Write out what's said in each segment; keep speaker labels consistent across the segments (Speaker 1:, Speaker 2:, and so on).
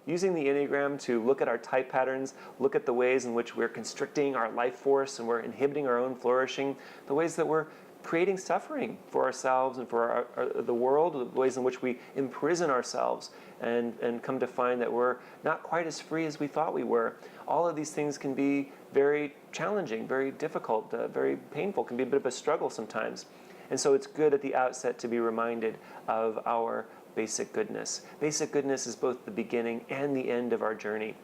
Speaker 1: using the Enneagram to look at our type patterns, look at the ways in which we're constricting our life force and we're inhibiting our own flourishing, the ways that we're creating suffering for ourselves and for the world, the ways in which we imprison ourselves and come to find that we're not quite as free as we thought we were. All of these things can be very challenging, very difficult, very painful, can be a bit of a struggle sometimes. And so it's good at the outset to be reminded of our basic goodness. Basic goodness is both the beginning and the end of our journey.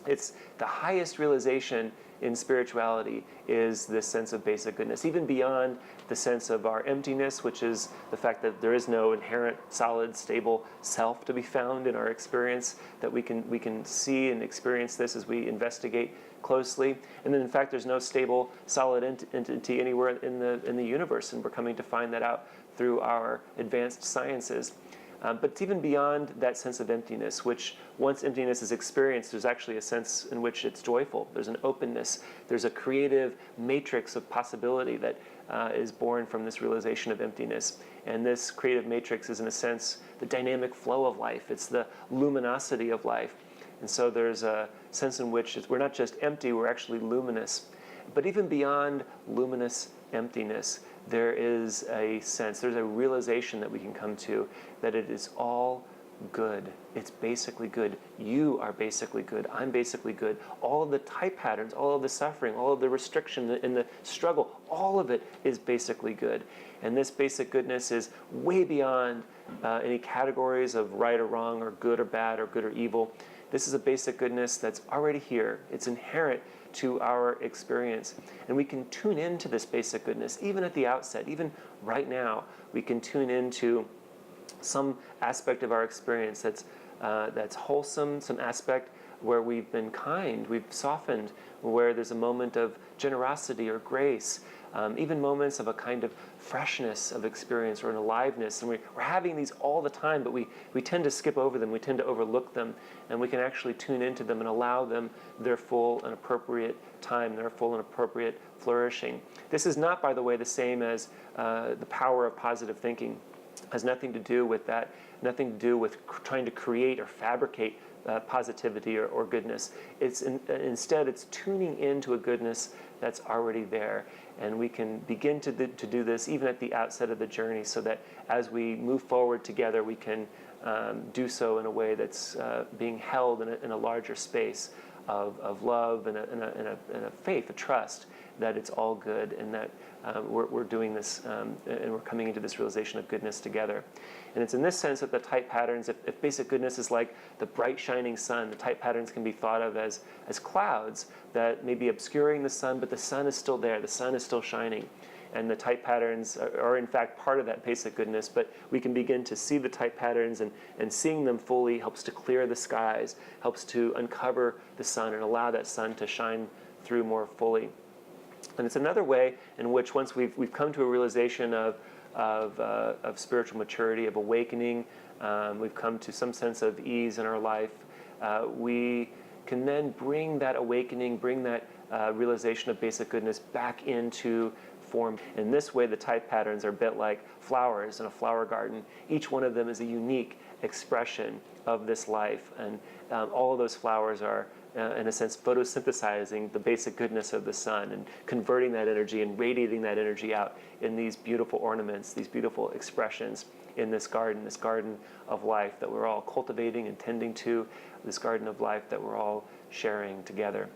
Speaker 1: It's the highest realization in spirituality is this sense of basic goodness, even beyond the sense of our emptiness, which is the fact that there is no inherent, solid, stable self to be found in our experience, that we can see and experience this as we investigate closely. And then, in fact, there's no stable, solid entity anywhere in the universe, and we're coming to find that out through our advanced sciences. But it's even beyond that sense of emptiness, which once emptiness is experienced, there's actually a sense in which it's joyful. There's an openness. There's a creative matrix of possibility that is born from this realization of emptiness. And this creative matrix is, in a sense, the dynamic flow of life. It's the luminosity of life. And so there's a sense in which we're not just empty, we're actually luminous. But even beyond luminous emptiness, there is a sense, there's a realization that we can come to that it is all good. It's basically good. You are basically good. I'm basically good. All of the type patterns, all of the suffering, all of the restriction and the struggle, all of it is basically good. And this basic goodness is way beyond any categories of right or wrong or good or bad or good or evil. This is a basic goodness that's already here. It's inherent to our experience. And we can tune into this basic goodness, even at the outset, even right now, we can tune into some aspect of our experience that's wholesome, some aspect where we've been kind, we've softened, where there's a moment of generosity or grace, even moments of a kind of freshness of experience or an aliveness. And we're having these all the time, but we tend to skip over them, we tend to overlook them, and we can actually tune into them and allow them their full and appropriate time, their full and appropriate flourishing. This is not, by the way, the same as the power of positive thinking. It has nothing to do with that, nothing to do with trying to create or fabricate positivity or goodness. Instead, it's tuning into a goodness that's already there. And we can begin to do this even at the outset of the journey, so that as we move forward together, we can do so in a way that's being held in a larger space of love and a faith, a trust that it's all good, and that we're doing this and we're coming into this realization of goodness together. And it's in this sense that the type patterns, if basic goodness is like the bright shining sun, the type patterns can be thought of as clouds that may be obscuring the sun, but the sun is still there, the sun is still shining. And the type patterns are in fact part of that basic goodness, but we can begin to see the type patterns, and seeing them fully helps to clear the skies, helps to uncover the sun and allow that sun to shine through more fully. And it's another way in which, once we've come to a realization of spiritual maturity, of awakening, we've come to some sense of ease in our life, we can then bring that awakening, bring that realization of basic goodness back into form. In this way, the type patterns are a bit like flowers in a flower garden. Each one of them is a unique expression of this life, and all of those flowers are in a sense photosynthesizing the basic goodness of the sun and converting that energy and radiating that energy out in these beautiful ornaments, these beautiful expressions in this garden of life that we're all cultivating and tending to, this garden of life that we're all sharing together.